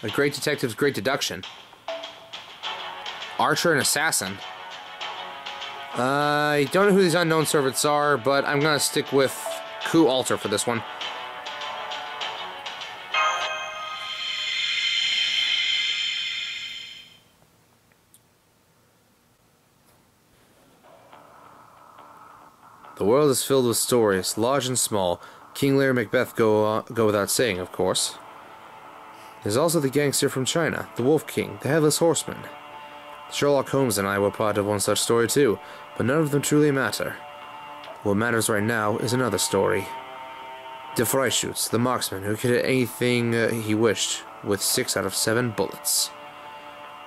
A great detective's great deduction. Archer and assassin. I don't know who these unknown servants are, but I'm gonna stick with coup alter for this one. The world is filled with stories, large and small. King Lear and Macbeth go without saying, of course. There's also the gangster from China, the Wolf King, the Headless Horseman. Sherlock Holmes and I were part of one such story too, but none of them truly matter. What matters right now is another story. De Freischütz, the marksman who could hit anything he wished with 6 out of 7 bullets.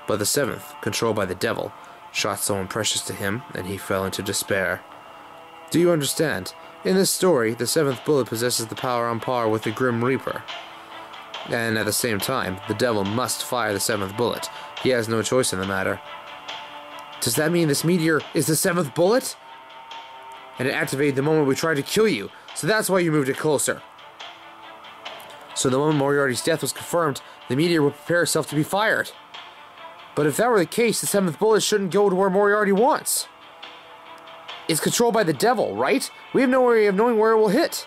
But the 7th, controlled by the devil, shot someone precious to him, and he fell into despair. Do you understand? In this story, the 7th bullet possesses the power on par with the Grim Reaper. And at the same time, the devil must fire the 7th bullet. He has no choice in the matter. Does that mean this meteor is the 7th bullet? And it activated the moment we tried to kill you, so that's why you moved it closer. So the moment Moriarty's death was confirmed, the meteor would prepare itself to be fired. But if that were the case, the 7th bullet shouldn't go to where Moriarty wants. It's controlled by the devil, right? We have no way of knowing where it will hit.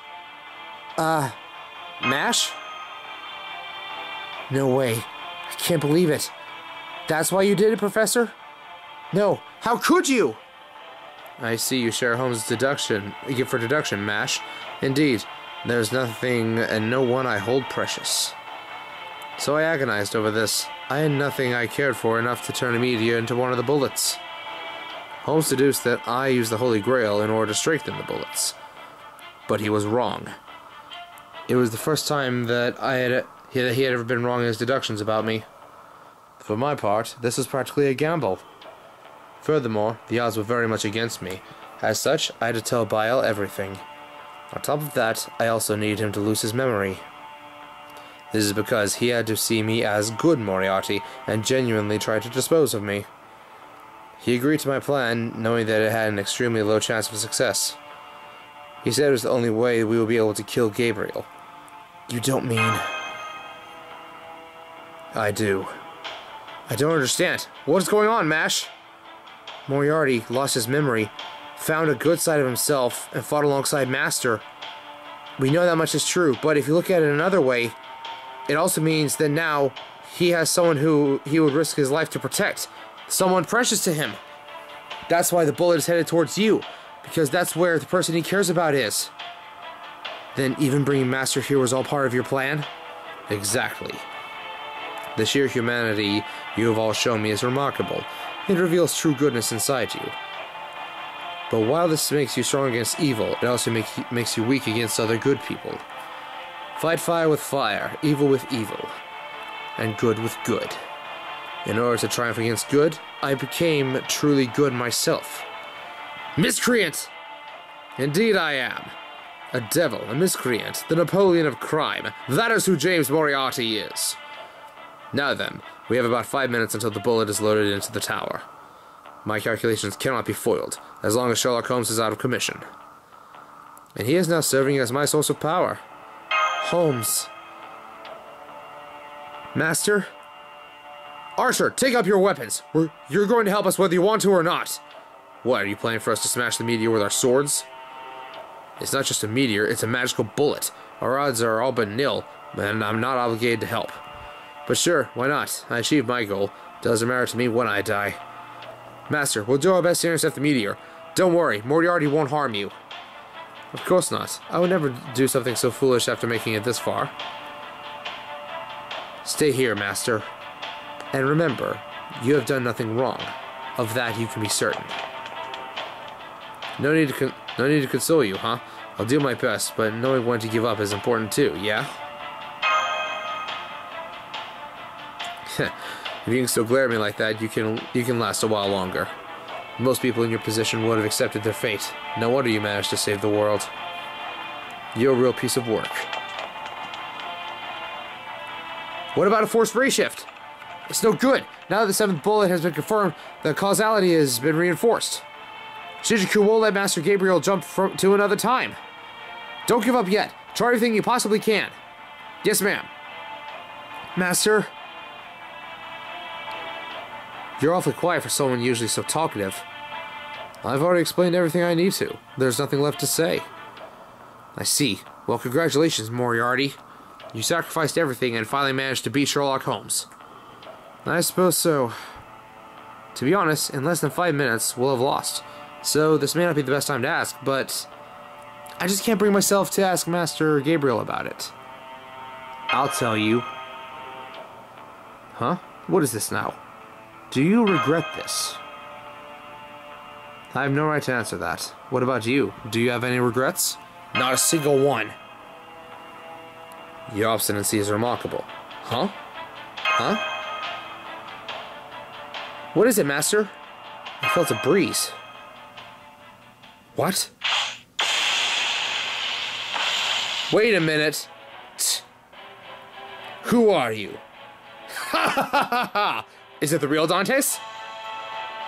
MASH? No way. I can't believe it. That's why you did it, Professor? No. How could you? I see you share Holmes' deduction, gift for deduction, MASH. Indeed, there's nothing and no one I hold precious. So I agonized over this. I had nothing I cared for enough to turn a meteor into one of the bullets. Holmes deduced that I used the Holy Grail in order to strengthen the bullets. But he was wrong. It was the first time that he had ever been wrong in his deductions about me. For my part, this was practically a gamble. Furthermore, the odds were very much against me. As such, I had to tell Bile everything. On top of that, I also needed him to lose his memory. This is because he had to see me as good Moriarty and genuinely try to dispose of me. He agreed to my plan, knowing that it had an extremely low chance of success. He said it was the only way we would be able to kill Gabriel. You don't mean... I do. I don't understand. What is going on, MASH? Moriarty lost his memory, found a good side of himself, and fought alongside Master. We know that much is true, but if you look at it another way, it also means that now he has someone who he would risk his life to protect. Someone precious to him. That's why the bullet is headed towards you, because that's where the person he cares about is. Then even bringing Master here was all part of your plan? Exactly. The sheer humanity you have all shown me is remarkable. It reveals true goodness inside you. But while this makes you strong against evil, it also makes you weak against other good people. Fight fire with fire, evil with evil, and good with good. In order to triumph against good, I became truly good myself. Miscreant! Indeed I am. A devil, a miscreant, the Napoleon of crime. That is who James Moriarty is. Now then, we have about 5 minutes until the bullet is loaded into the tower. My calculations cannot be foiled, as long as Sherlock Holmes is out of commission. And he is now serving as my source of power. Holmes. Master? Archer, take up your weapons. You're going to help us whether you want to or not. What, are you planning for us to smash the meteor with our swords? It's not just a meteor, it's a magical bullet. Our odds are all but nil, and I'm not obligated to help. But sure, why not? I achieved my goal. Doesn't matter to me when I die. Master, we'll do our best to intercept the meteor. Don't worry, Moriarty won't harm you. Of course not. I would never do something so foolish after making it this far. Stay here, Master. And remember, you have done nothing wrong. Of that you can be certain. No need to console you, huh? I'll do my best, but knowing when to give up is important too, yeah? If you can still glare at me like that, you can last a while longer. Most people in your position would have accepted their fate. No wonder you managed to save the world. You're a real piece of work. What about a forced ray shift? It's no good. Now that the 7th bullet has been confirmed, the causality has been reinforced. Shinjuku won't let Master Gabriel jump to another time. Don't give up yet. Try everything you possibly can. Yes, ma'am. Master? You're awfully quiet for someone usually so talkative. I've already explained everything I need to. There's nothing left to say. I see. Well, congratulations, Moriarty. You sacrificed everything and finally managed to beat Sherlock Holmes. I suppose so. To be honest, in less than 5 minutes, we'll have lost. So this may not be the best time to ask, but I just can't bring myself to ask Master Gabriel about it. I'll tell you. Huh? What is this now? Do you regret this? I have no right to answer that. What about you? Do you have any regrets? Not a single one. Your obstinacy is remarkable. Huh? Huh? What is it, Master? I felt a breeze. What? Wait a minute. Who are you? Ha ha ha ha! Is it the real Dantes?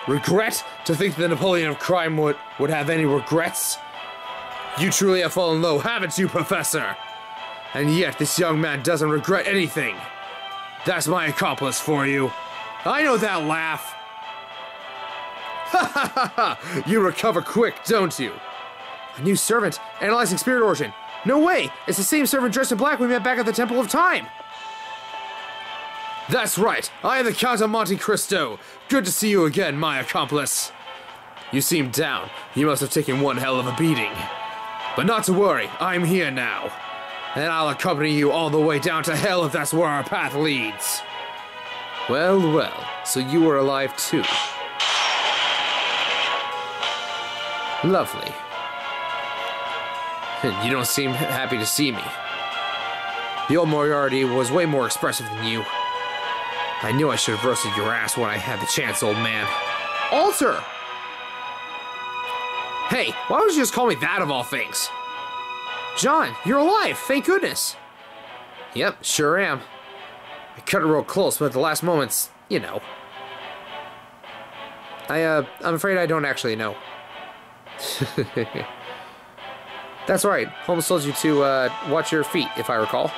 Regret? To think the Napoleon of crime would have any regrets? You truly have fallen low, haven't you, Professor? And yet this young man doesn't regret anything. That's my accomplice for you. I know that laugh. Ha ha ha ha! You recover quick, don't you? A new servant, analyzing spirit origin. No way! It's the same servant dressed in black we met back at the Temple of Time. That's right, I am the Count of Monte Cristo. Good to see you again, my accomplice. You seem down. You must have taken one hell of a beating. But not to worry, I'm here now. And I'll accompany you all the way down to hell if that's where our path leads. Well, well, so you were alive too. Lovely. You don't seem happy to see me. The old Moriarty was way more expressive than you. I knew I should have roasted your ass when I had the chance, old man. Alter! Hey, why would you just call me that of all things? John, you're alive, thank goodness. Yep, sure am. I cut it real close, but at the last moments, you know. I'm afraid I don't actually know. That's right, Holmes told you to, watch your feet, if I recall.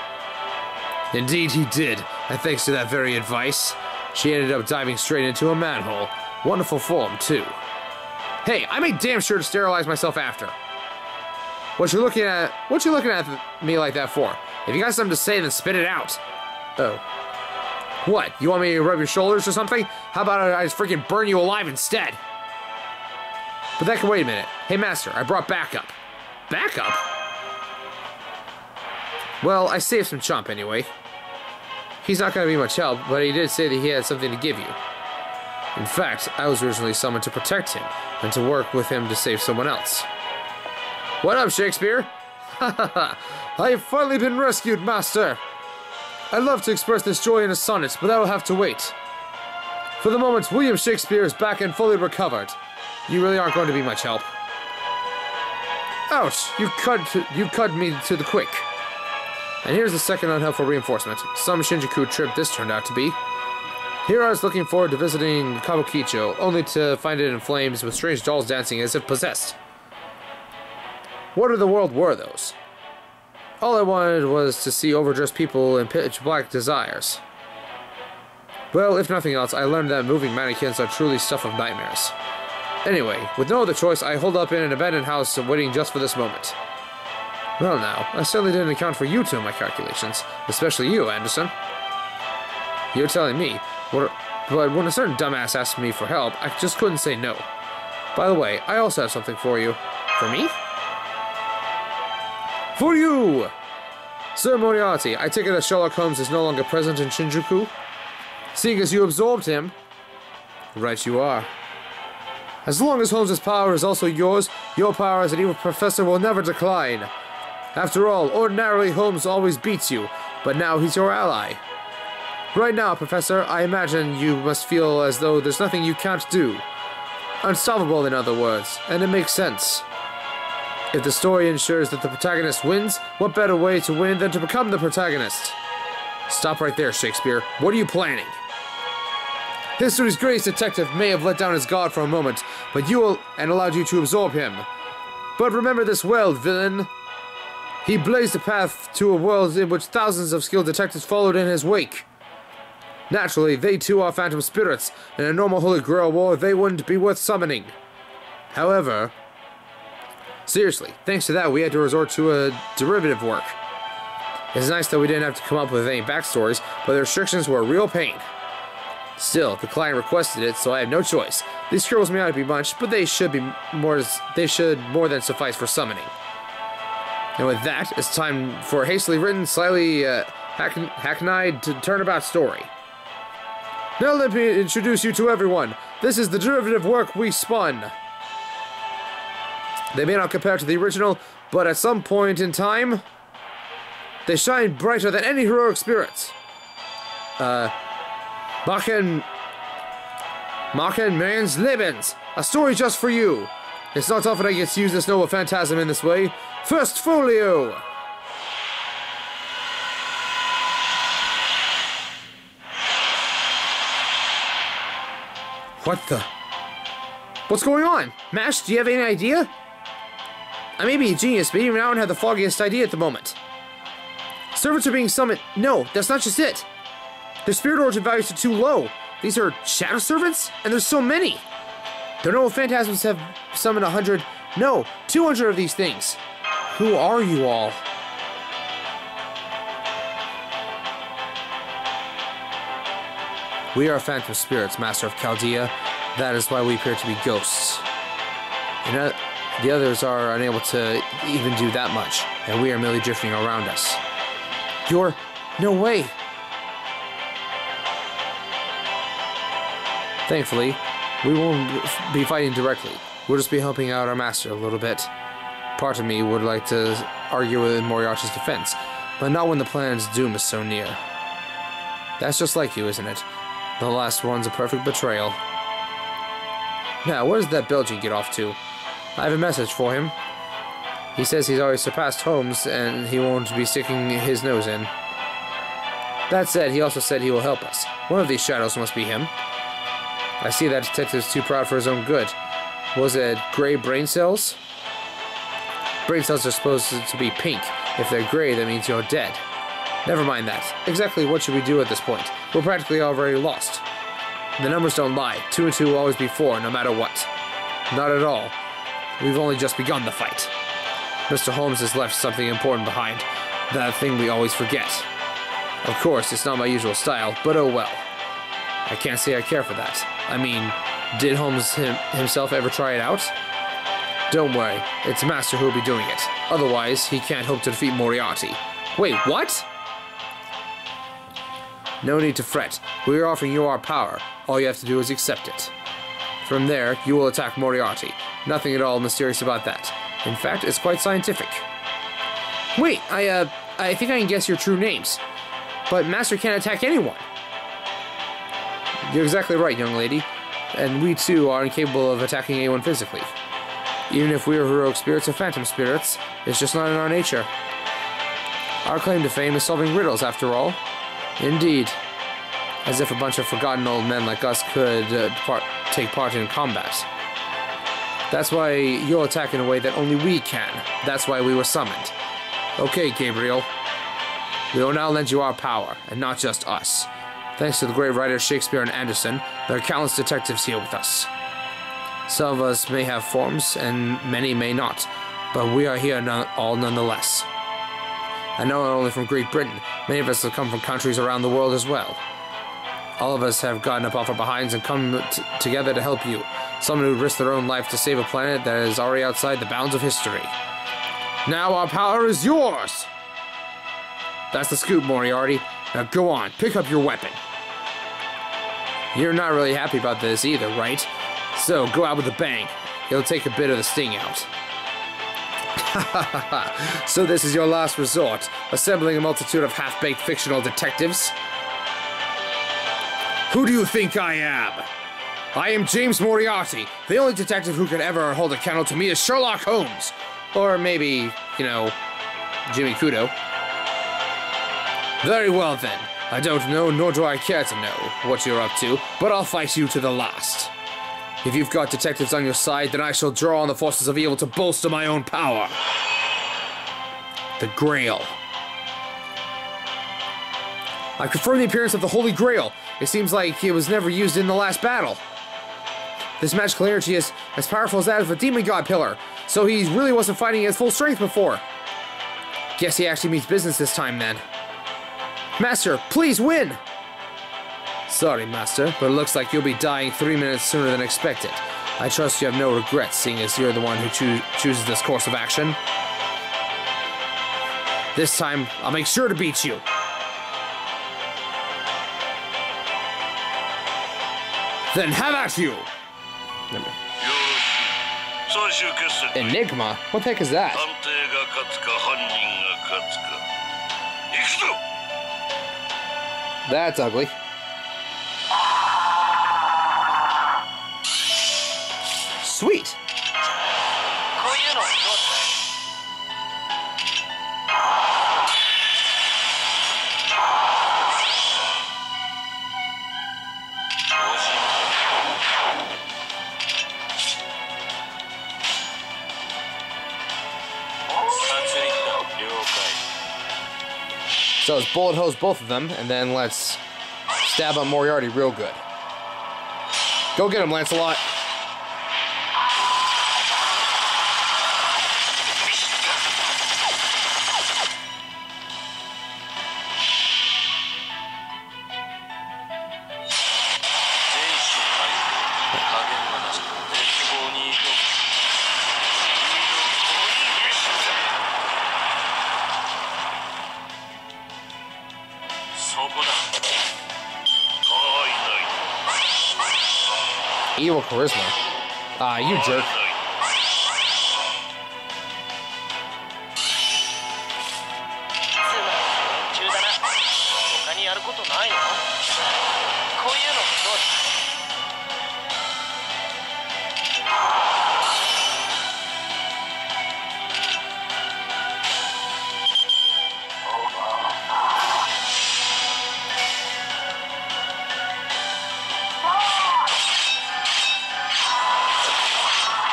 Indeed he did, and thanks to that very advice, she ended up diving straight into a manhole. Wonderful form, too. Hey, I made damn sure to sterilize myself after. What you looking at me like that for? If you got something to say, then spit it out. Oh. What, you want me to rub your shoulders or something? How about I just freaking burn you alive instead? But that can wait a minute. Hey, Master, I brought backup. Backup? Well, I saved some chump anyway. He's not going to be much help, but he did say that he had something to give you. In fact, I was originally summoned to protect him, and to work with him to save someone else. What up, Shakespeare? Ha ha ha! I have finally been rescued, Master! I'd love to express this joy in a sonnet, but that'll have to wait. For the moment, William Shakespeare is back and fully recovered. You really aren't going to be much help. Ouch! You cut me to the quick. And here's the second unhelpful reinforcement. Some Shinjuku trip this turned out to be. Here I was looking forward to visiting Kabukicho, only to find it in flames with strange dolls dancing as if possessed. What in the world were those? All I wanted was to see overdressed people in pitch black desires. Well, if nothing else, I learned that moving mannequins are truly stuff of nightmares. Anyway, with no other choice, I holed up in an abandoned house waiting just for this moment. Well now, I certainly didn't account for you two in my calculations, especially you, Anderson. You're telling me, but when a certain dumbass asked me for help, I just couldn't say no. By the way, I also have something for you. For me? For you! Sir Moriarty, I take it that Sherlock Holmes is no longer present in Shinjuku? Seeing as you absorbed him. Right you are. As long as Holmes' power is also yours, your power as an evil professor will never decline. After all, ordinarily Holmes always beats you, but now he's your ally. Right now, Professor, I imagine you must feel as though there's nothing you can't do. Unstoppable, in other words, and it makes sense. If the story ensures that the protagonist wins, what better way to win than to become the protagonist? Stop right there, Shakespeare. What are you planning? History's greatest detective may have let down his guard for a moment, but allowed you to absorb him. But remember this well, villain. He blazed a path to a world in which thousands of skilled detectives followed in his wake. Naturally, they too are phantom spirits. In a normal Holy Grail war, they wouldn't be worth summoning. However, seriously, thanks to that, we had to resort to a derivative work. It's nice that we didn't have to come up with any backstories, but the restrictions were a real pain. Still, the client requested it, so I have no choice. These scribbles may not be much, but they should more than suffice for summoning. And with that, it's time for a hastily written, slightly hackneyed turnabout story. Now let me introduce you to everyone. This is the derivative work we spun. They may not compare to the original, but at some point in time, they shine brighter than any heroic spirits. Machen Man's Lebens, a story just for you. It's not often I get to use this noble phantasm in this way. First folio! What the? What's going on? Mash, do you have any idea? I may be a genius, but even I don't have the foggiest idea at the moment. Servants are being summoned. No, that's not just it. Their spirit origin values are too low. These are shadow servants? And there's so many. Their noble phantasms have summoned 100, no, 200 of these things. Who are you all? We are phantom spirits, Master of Chaldea. That is why we appear to be ghosts. And the others are unable to even do that much, and we are merely drifting around us. You're... no way! Thankfully, we won't be fighting directly. We'll just be helping out our master a little bit. Part of me would like to argue with Moriarty's defense, but not when the planet's doom is so near. That's just like you, isn't it? The last one's a perfect betrayal. Now, where does that Belgian get off to? I have a message for him. He says he's already surpassed Holmes, and he won't be sticking his nose in. That said, he also said he will help us. One of these shadows must be him. I see that detective's too proud for his own good. Was it gray brain cells? Brain cells are supposed to be pink. If they're gray, that means you're dead. Never mind that. Exactly what should we do at this point? We're practically already lost. The numbers don't lie. 2 and 2 will always be 4, no matter what. Not at all. We've only just begun the fight. Mr. Holmes has left something important behind. That thing we always forget. Of course, it's not my usual style, but oh well. I can't say I care for that. I mean, did Holmes himself ever try it out? Don't worry, it's Master who will be doing it. Otherwise, he can't hope to defeat Moriarty. Wait, what? No need to fret. We are offering you our power. All you have to do is accept it. From there, you will attack Moriarty. Nothing at all mysterious about that. In fact, it's quite scientific. Wait, I think I can guess your true names. But Master can't attack anyone. You're exactly right, young lady. And we too are incapable of attacking anyone physically. Even if we are heroic spirits or phantom spirits, it's just not in our nature. Our claim to fame is solving riddles, after all. Indeed. As if a bunch of forgotten old men like us could take part in combat. That's why you'll attack in a way that only we can. That's why we were summoned. Okay, Gabriel. We will now lend you our power, and not just us. Thanks to the great writers Shakespeare and Anderson, there are countless detectives here with us. Some of us may have forms, and many may not, but we are here all nonetheless. And not only from Great Britain, many of us have come from countries around the world as well. All of us have gotten up off our behinds and come together to help you. Someone who risked their own life to save a planet that is already outside the bounds of history. Now our power is yours! That's the scoop, Moriarty. Now go on, pick up your weapon. You're not really happy about this either, right? So go out with a bang. It'll take a bit of the sting out. So this is your last resort, assembling a multitude of half-baked fictional detectives? Who do you think I am? I am James Moriarty. The only detective who could ever hold a candle to me is Sherlock Holmes. Or maybe, you know, Jimmy Kudo. Very well then. I don't know, nor do I care to know what you're up to, but I'll fight you to the last. If you've got detectives on your side, then I shall draw on the forces of evil to bolster my own power. The Grail. I confirmed the appearance of the Holy Grail. It seems like it was never used in the last battle. This magical energy is as powerful as that of a demon god pillar, so he really wasn't fighting at full strength before. Guess he actually means business this time then. Master, please win! Sorry, Master, but it looks like you'll be dying 3 minutes sooner than expected. I trust you have no regrets, seeing as you're the one who chooses this course of action. This time, I'll make sure to beat you. Then have at you! Enigma? What the heck is that? That's ugly. Sweet! So let's bullet hose both of them, and then let's stab up Moriarty real good. Go get him, Lancelot. Evil charisma. Ah, you jerk.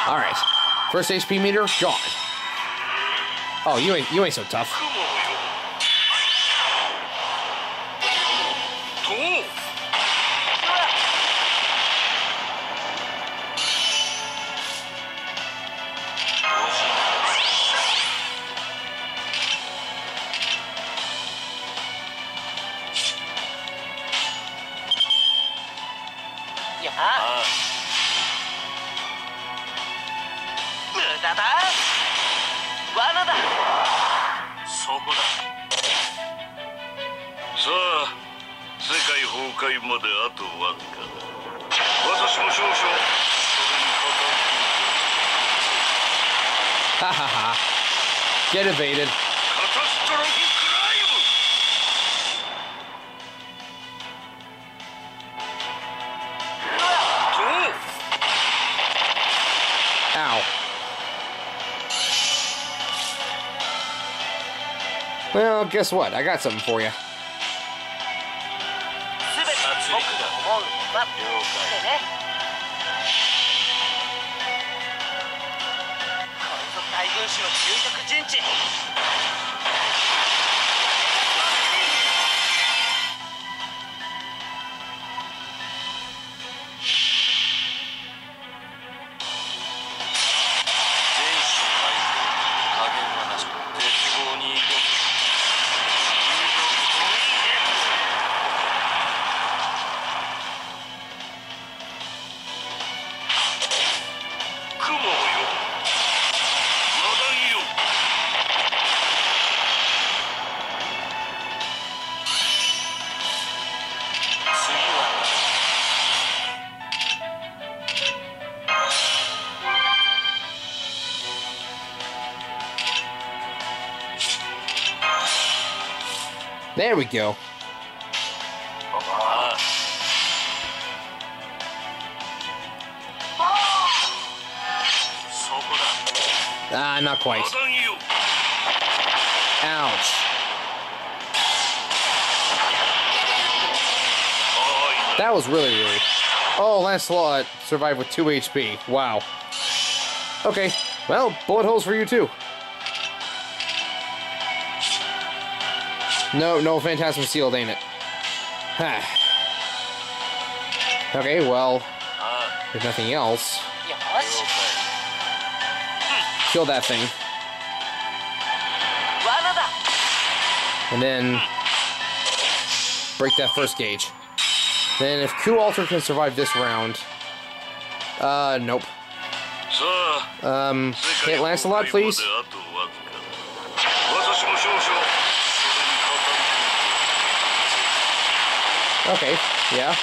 Alright. First HP meter, gone. Oh, you ain't so tough. Ha ha ha. Get evaded. Ow. Well, guess what? I got something for you. There we go. Ah, not quite. Ouch. That was really rude. Oh, Lancelot survived with 2 HP. Wow. Okay, well, bullet holes for you too. No Phantasm sealed, ain't it? Okay, well, if nothing else, kill that thing. And then break that first gauge. Then if Coup Alter can survive this round... nope. Hit Lancelot, please. Okay, yeah.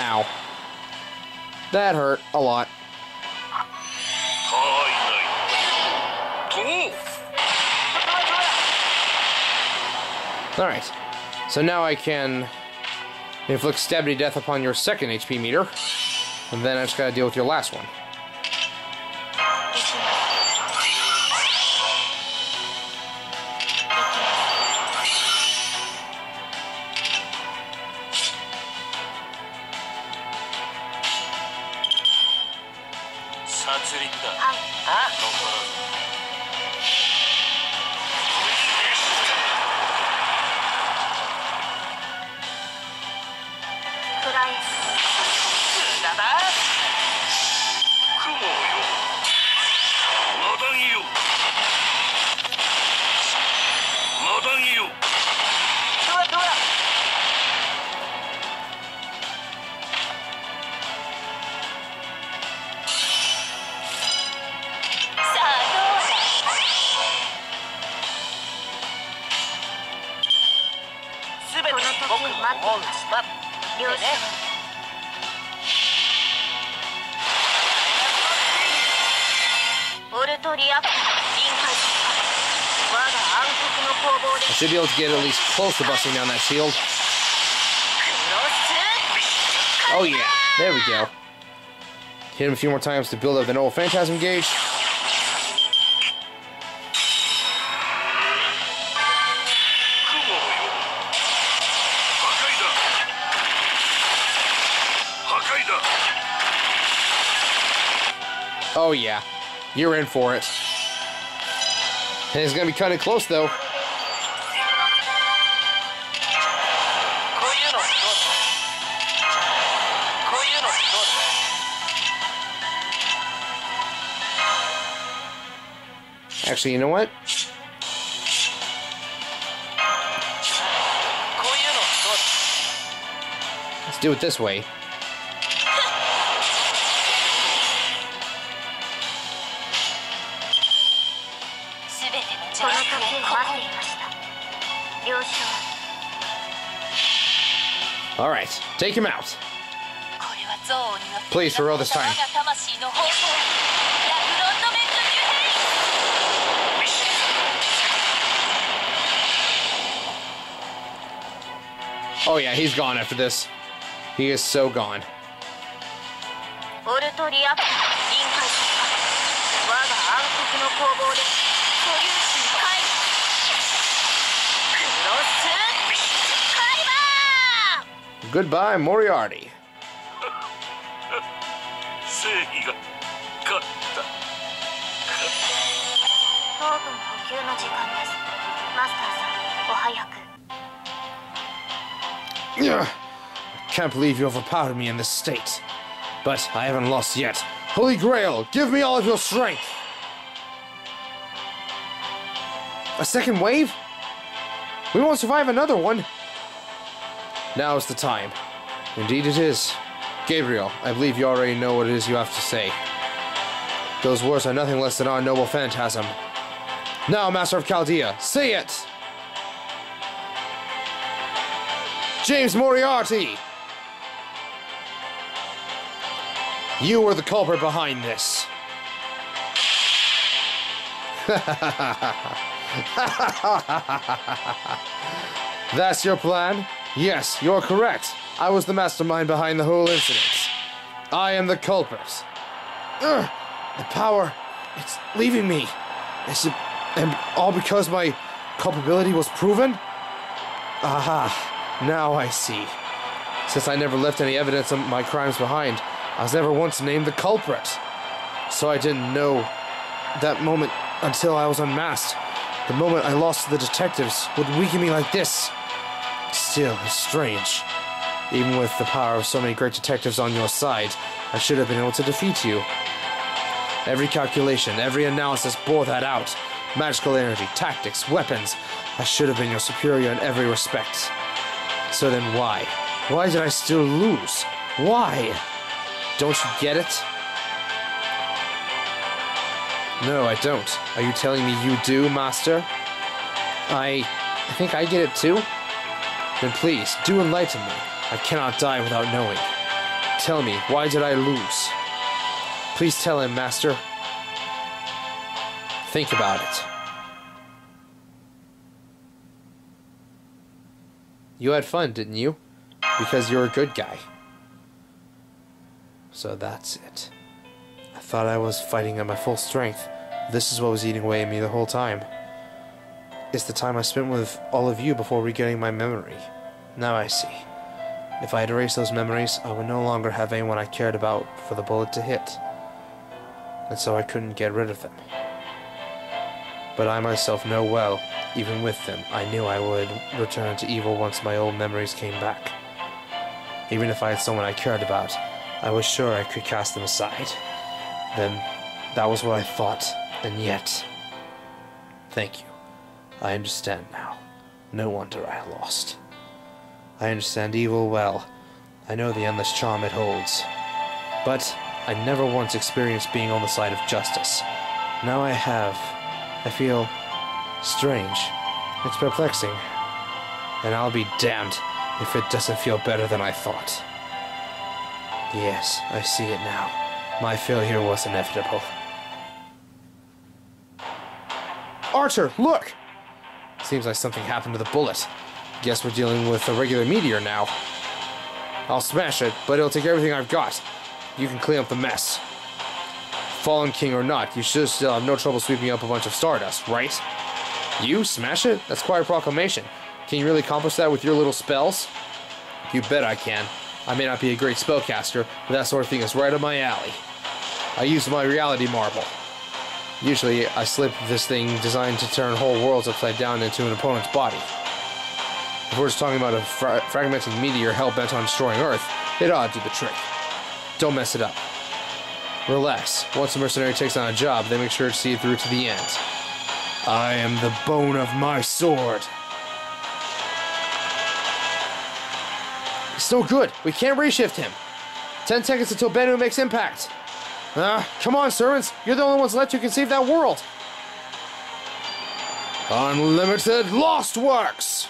Ow. That hurt a lot. Alright. So now I can inflict stabby death upon your second HP meter. And then I just gotta deal with your last one. I should be able to get at least close to busting down that shield. Oh yeah, there we go. Hit him a few more times to build up the Noble Phantasm gauge. Oh yeah, you're in for it. And it's gonna be kind of close though. Actually, you know what? Let's do it this way. Alright, take him out. Please, for real this time. Oh yeah, he's gone after this. He is so gone. Goodbye, Moriarty. I can't believe you overpowered me in this state. But I haven't lost yet. Holy Grail, give me all of your strength! A second wave? We won't survive another one. Now is the time. Indeed it is. Gabriel, I believe you already know what it is you have to say. Those words are nothing less than our noble phantasm. Now, Master of Chaldea, say it! James Moriarty! You were the culprit behind this. That's your plan? Yes, you're correct. I was the mastermind behind the whole incident. I am the culprit. The power, it's leaving me. And all because my culpability was proven? Aha, now I see. Since I never left any evidence of my crimes behind, I was never once named the culprit. So I didn't know that moment until I was unmasked. The moment I lost the detectives would weaken me like this. Still, it's strange. Even with the power of so many great detectives on your side, I should have been able to defeat you. Every calculation, every analysis bore that out. Magical energy, tactics, weapons. I should have been your superior in every respect. So then why? Why did I still lose? Why? Don't you get it? No, I don't. Are you telling me you do, Master? I think I get it too. Then please, do enlighten me. I cannot die without knowing. Tell me, why did I lose? Please tell him, Master. Think about it. You had fun, didn't you? Because you're a good guy. So that's it. I thought I was fighting at my full strength. This is what was eating away at me the whole time. It's the time I spent with all of you before regaining my memory. Now I see. If I had erased those memories, I would no longer have anyone I cared about for the bullet to hit. And so I couldn't get rid of them. But I myself know well, even with them, I knew I would return to evil once my old memories came back. Even if I had someone I cared about, I was sure I could cast them aside. Then, that was what I thought, and yet... Thank you. I understand now. No wonder I lost. I understand evil well. I know the endless charm it holds. But I never once experienced being on the side of justice. Now I have. I feel strange. It's perplexing. And I'll be damned if it doesn't feel better than I thought. Yes, I see it now. My failure was inevitable. Archer, look! Seems like something happened to the bullet. Guess we're dealing with a regular meteor now. I'll smash it, but it'll take everything I've got. You can clean up the mess. Fallen King or not, you should still have no trouble sweeping up a bunch of stardust, right? You smash it? That's quite a proclamation. Can you really accomplish that with your little spells? You bet I can. I may not be a great spellcaster, but that sort of thing is right up my alley. I use my reality marble. Usually, I slip this thing designed to turn whole worlds upside down into an opponent's body. If we're just talking about a fragmenting meteor hell-bent on destroying Earth, it ought to do the trick. Don't mess it up. Relax. Once a mercenary takes on a job, they make sure to see it through to the end. I am the bone of my sword. It's no good. We can't reshift him. 10 seconds until Bennu makes impact. Come on, servants. You're the only ones left who can save that world. Unlimited Lost Works.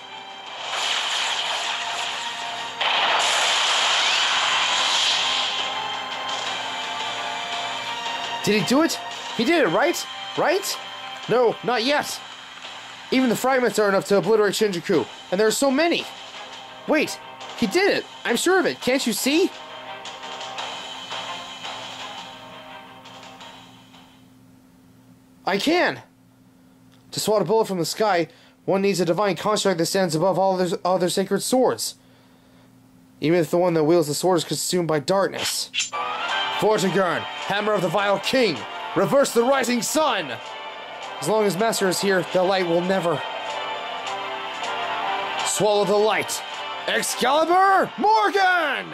Did he do it? He did it, right? Right? No, not yet. Even the fragments are enough to obliterate Shinjuku, and there are so many. Wait, he did it. I'm sure of it. Can't you see? I can. To swat a bullet from the sky, one needs a divine construct that stands above all other sacred swords. Even if the one that wields the sword is consumed by darkness. Vortigern, Hammer of the Vile King, reverse the rising sun! As long as Master is here, the light will never... Swallow the light! Excalibur Morgan!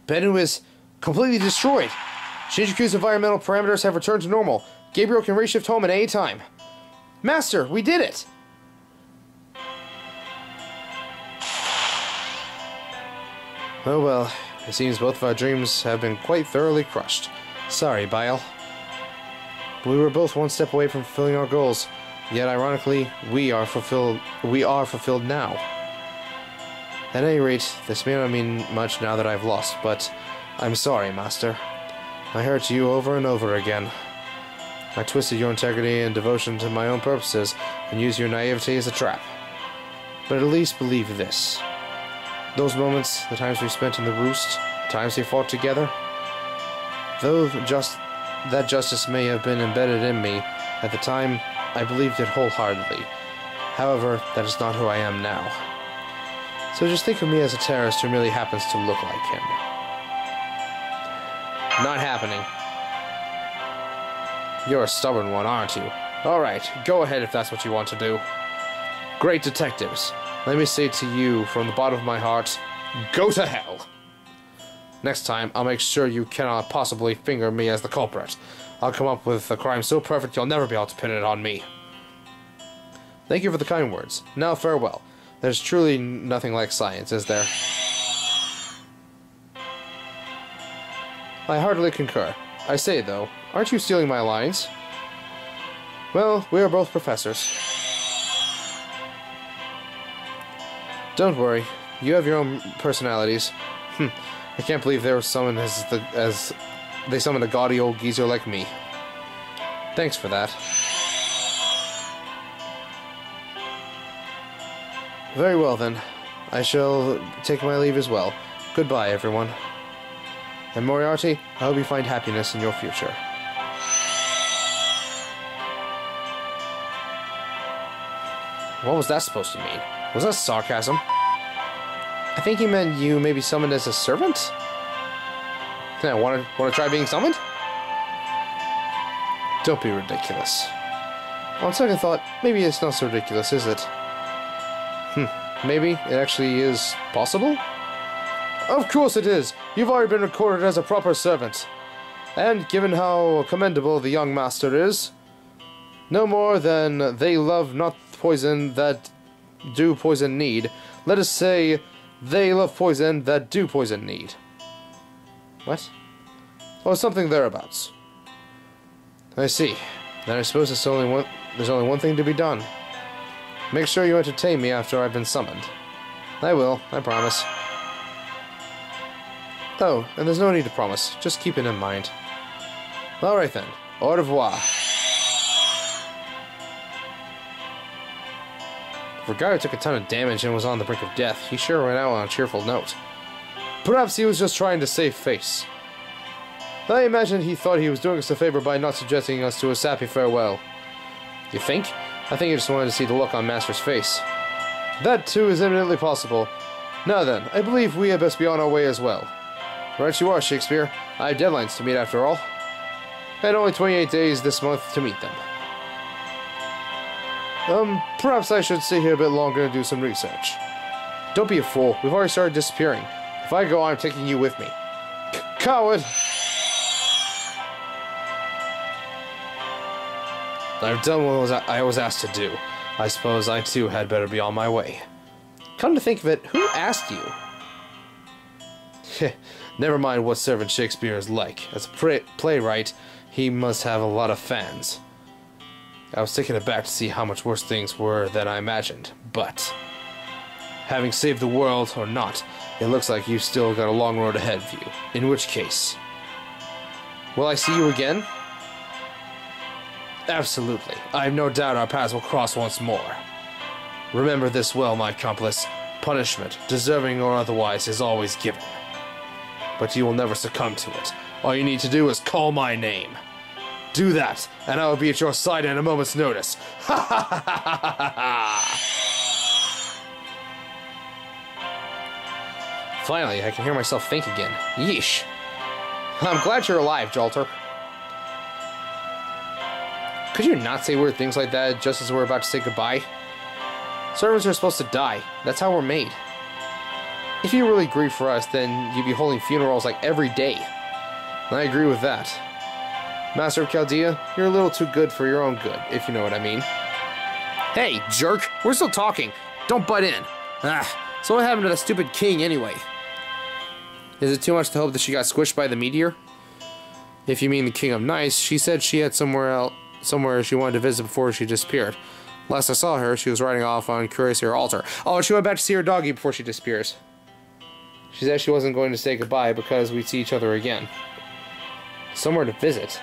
Bennu is completely destroyed. Shinjuku's environmental parameters have returned to normal. Gabriel can reshift home at any time. Master, we did it! Oh well, it seems both of our dreams have been quite thoroughly crushed. Sorry, Bile. We were both one step away from fulfilling our goals, yet ironically, we are fulfilled now. At any rate, this may not mean much now that I've lost, but I'm sorry, Master. I hurt you over and over again. I twisted your integrity and devotion to my own purposes, and used your naivety as a trap. But at least believe this. Those moments, the times we spent in the roost, the times we fought together, though that justice may have been embedded in me, at the time, I believed it wholeheartedly. However, that is not who I am now. So just think of me as a terrorist who merely happens to look like him. Not happening. You're a stubborn one, aren't you? Alright, go ahead if that's what you want to do. Great detectives, let me say to you from the bottom of my heart, go to hell! Next time, I'll make sure you cannot possibly finger me as the culprit. I'll come up with a crime so perfect you'll never be able to pin it on me. Thank you for the kind words. Now farewell. There's truly nothing like science, is there? I heartily concur. I say, though, aren't you stealing my lines? Well, we are both professors. Don't worry. You have your own personalities. I can't believe they were summoned as they summoned a gaudy old geezer like me. Thanks for that. Very well, then. I shall take my leave as well. Goodbye, everyone. And Moriarty, I hope you find happiness in your future. What was that supposed to mean? Was that sarcasm? I think he meant you may be summoned as a servant? Yeah, want to try being summoned? Don't be ridiculous. On second thought, maybe it's not so ridiculous, is it? Maybe it actually is possible? Of course it is! You've already been recorded as a proper servant. And given how commendable the young master is, no more than they love not poison that do poison need, let us say they love poison that do poison need. What? Oh, something thereabouts. I see. Then I suppose there's only one thing to be done. Make sure you entertain me after I've been summoned. I will, I promise. Oh, and there's no need to promise. Just keep it in mind. Alright then. Au revoir. For a guy who took a ton of damage and was on the brink of death, he sure went out on a cheerful note. Perhaps he was just trying to save face. I imagine he thought he was doing us a favor by not subjecting us to a sappy farewell. You think? I think he just wanted to see the look on Master's face. That, too, is eminently possible. Now then, I believe we had best be on our way as well. Right you are, Shakespeare. I have deadlines to meet after all. And only 28 days this month to meet them. Perhaps I should stay here a bit longer and do some research. Don't be a fool. We've already started disappearing. If I go, I'm taking you with me. Coward! I've done what I was asked to do. I suppose I too had better be on my way. Come to think of it, who asked you? Never mind what servant Shakespeare is like. As a playwright, he must have a lot of fans. I was taken aback to see how much worse things were than I imagined, but having saved the world or not, it looks like you've still got a long road ahead of you. In which case, will I see you again? Absolutely. I have no doubt our paths will cross once more. Remember this well, my accomplice. Punishment, deserving or otherwise, is always given. But you will never succumb to it. All you need to do is call my name. Do that, and I will be at your side in a moment's notice. Ha ha ha ha ha ha! Finally, I can hear myself think again. Yeesh. I'm glad you're alive, Jolter. Could you not say weird things like that just as we're about to say goodbye? Servants are supposed to die. That's how we're made. If you really grieve for us, then you'd be holding funerals like every day. And I agree with that. Master of Chaldea, you're a little too good for your own good, if you know what I mean. Hey, jerk! We're still talking. Don't butt in. So what happened to the stupid king anyway? Is it too much to hope that she got squished by the meteor? If you mean the King of Nice, she said she had somewhere she wanted to visit before she disappeared. Last I saw her, she was riding off on Cuirassier Altar. Oh, she went back to see her doggy before she disappears. She said she wasn't going to say goodbye because we'd see each other again. Somewhere to visit.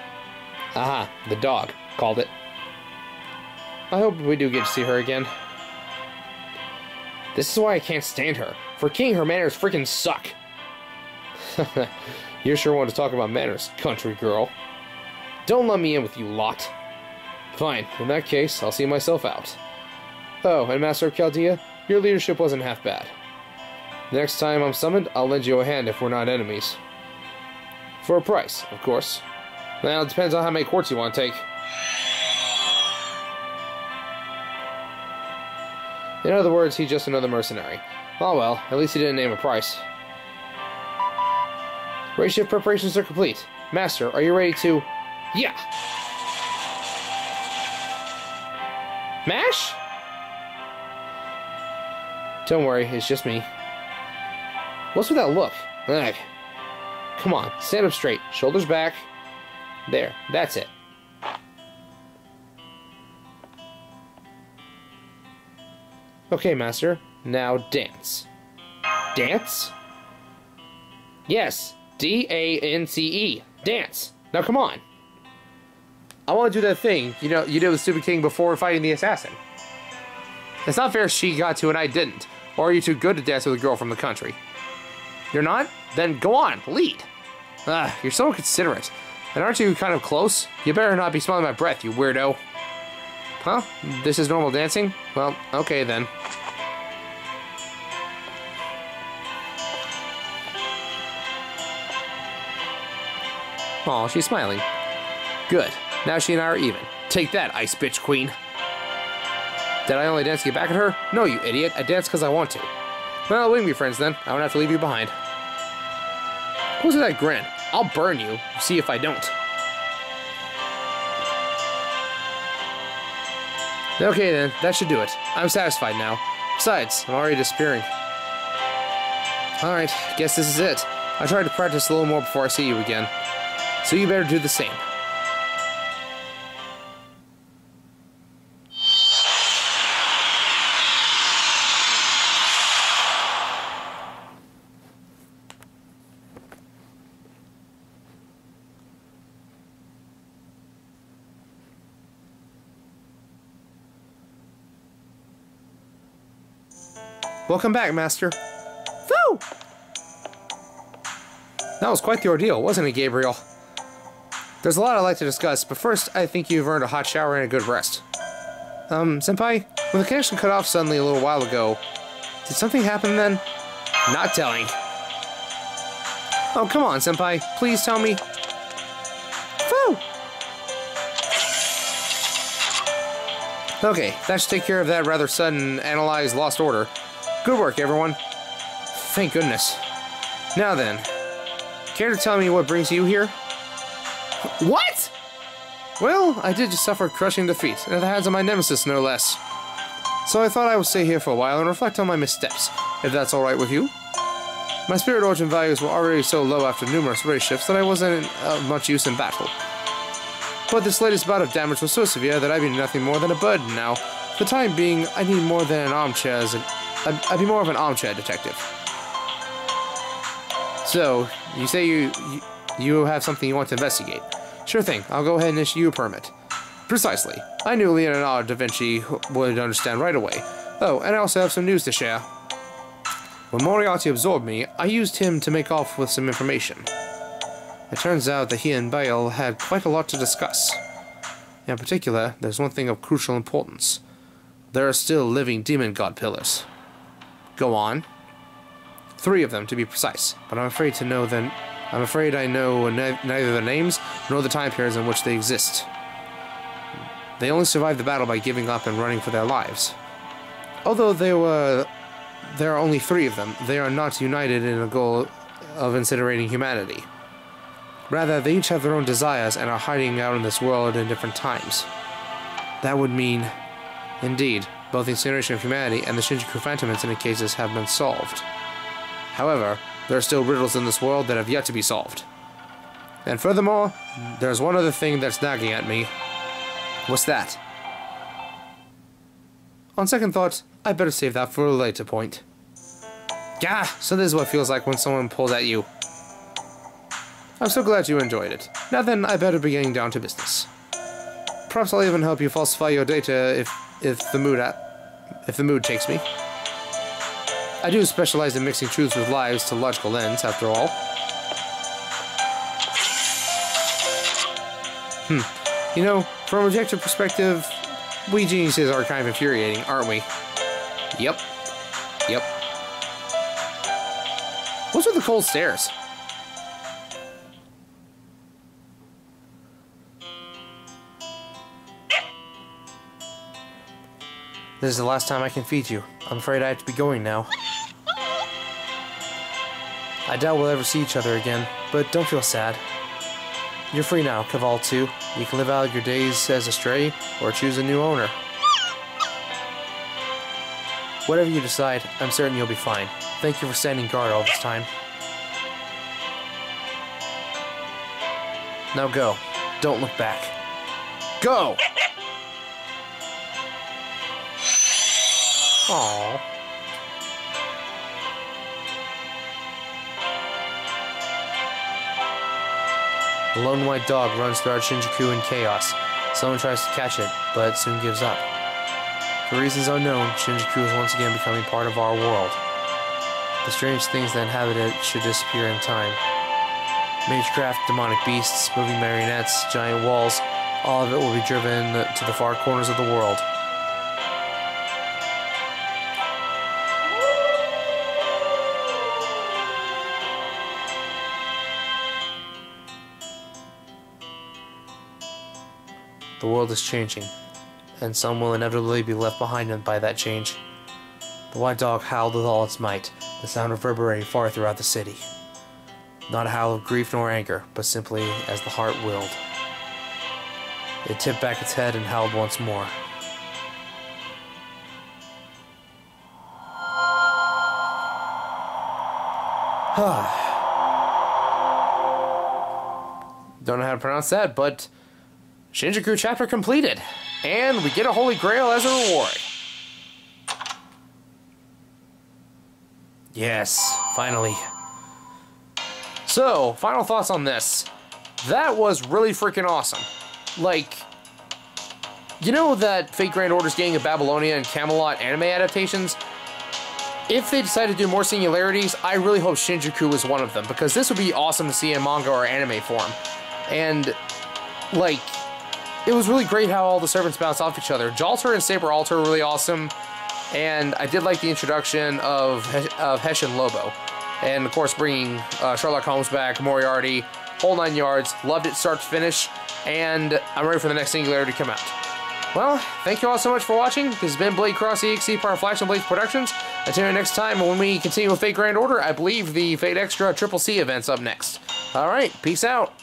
Aha, the dog. Called it. I hope we do get to see her again. This is why I can't stand her. For king, her manners freaking suck. You sure want to talk about manners, country girl. Don't let me in with you lot. Fine, in that case, I'll see myself out. Oh, and Master of Chaldea, your leadership wasn't half bad. The next time I'm summoned, I'll lend you a hand if we're not enemies. For a price, of course. Well, it depends on how many quartz you want to take. In other words, he's just another mercenary. Oh well, at least he didn't name a price. Race shift preparations are complete. Master, are you ready to... Yeah! Mash? Don't worry, it's just me. What's with that look? Ugh. Come on, stand up straight. Shoulders back. There, that's it. Okay, Master. Now dance. Dance? Yes. D-A-N-C-E. Dance. Now come on. I want to do that thing, you know, you did with Stupid King before fighting the assassin. It's not fair she got to and I didn't. Or are you too good to dance with a girl from the country? You're not? Then go on, lead. You're so inconsiderate. And aren't you kind of close? You better not be smelling my breath, you weirdo. Huh? This is normal dancing? Well, okay then. Aw, she's smiling. Good. Now she and I are even. Take that, ice bitch queen. Did I only dance to get back at her? No, you idiot. I dance because I want to. Well, we can be friends then. I won't have to leave you behind. Who's that grin? I'll burn you. See if I don't. Okay then, that should do it. I'm satisfied now. Besides, I'm already disappearing. Alright, guess this is it. I tried to practice a little more before I see you again. So you better do the same. Welcome back, Master. Woo! That was quite the ordeal, wasn't it, Gabriel? There's a lot I'd like to discuss, but first, I think you've earned a hot shower and a good rest. Senpai, when the connection cut off suddenly a little while ago, did something happen then? Not telling. Oh, come on, Senpai. Please tell me. Woo! Okay, that should take care of that rather sudden analyzed lost order. Good work, everyone. Thank goodness. Now then, care to tell me what brings you here? What? Well, I did just suffer crushing defeat, and at the hands of my nemesis, no less. So I thought I would stay here for a while and reflect on my missteps, if that's alright with you. My spirit origin values were already so low after numerous race shifts that I wasn't of much use in battle. But this latest bout of damage was so severe that I'd be nothing more than a burden now. For the time being, I need more than an armchair as I'd be more of an armchair detective. So, you say you have something you want to investigate. Sure thing, I'll go ahead and issue you a permit. Precisely. I knew Leonardo da Vinci would understand right away. Oh, and I also have some news to share. When Moriarty absorbed me, I used him to make off with some information. It turns out that he and Bale had quite a lot to discuss. In particular, there's one thing of crucial importance. There are still living demon god pillars. Go on. 3 of them, to be precise, but I'm afraid I know neither their names nor the time periods in which they exist. They only survived the battle by giving up and running for their lives. Although there are only 3 of them, they are not united in a goal of incinerating humanity. Rather, they each have their own desires and are hiding out in this world in different times. That would mean, indeed, both the incineration of humanity and the Shinjuku Phantom incident cases have been solved. However, there are still riddles in this world that have yet to be solved. And furthermore, there's one other thing that's nagging at me. What's that? On second thought, I better save that for a later point. Gah! So this is what it feels like when someone pulls at you. I'm so glad you enjoyed it. Now then, I better be getting down to business. Perhaps I'll even help you falsify your data if the mood takes me. I do specialize in mixing truths with lies to logical ends, after all. You know, from an objective perspective, we geniuses are kind of infuriating, aren't we? Yep. Yep. What's with the cold stares? This is the last time I can feed you. I'm afraid I have to be going now. I doubt we'll ever see each other again, but don't feel sad. You're free now, Cavall 2. You can live out your days as a stray, or choose a new owner. Whatever you decide, I'm certain you'll be fine. Thank you for standing guard all this time. Now go. Don't look back. Go! Aww. The lone white dog runs throughout Shinjuku in chaos. Someone tries to catch it, but soon gives up. For reasons unknown, Shinjuku is once again becoming part of our world. The strange things that inhabit it should disappear in time. Magecraft, demonic beasts, moving marionettes, giant walls, all of it will be driven to the far corners of the world. The world is changing, and some will inevitably be left behind by that change. The white dog howled with all its might, the sound reverberating far throughout the city. Not a howl of grief nor anger, but simply as the heart willed. It tipped back its head and howled once more. Don't know how to pronounce that, but Shinjuku chapter completed, and we get a Holy Grail as a reward. Yes, finally. So, final thoughts on this. That was really freaking awesome. Like, you know that Fate Grand Order's getting a Babylonia and Camelot anime adaptations? If they decide to do more Singularities, I really hope Shinjuku was one of them, because this would be awesome to see in manga or anime form. And, like, it was really great how all the servants bounce off each other. Jalter and Saber Alter were really awesome, and I did like the introduction of Hessian Lobo. And, of course, bringing Sherlock Holmes back, Moriarty, whole 9 yards. Loved it start to finish, and I'm ready for the next Singularity to come out. Well, thank you all so much for watching. This has been Blade Cross EXE, part of Flash and Blade Productions. Until next time, when we continue with Fate Grand Order, I believe the Fate Extra Triple C event's up next. Alright, peace out.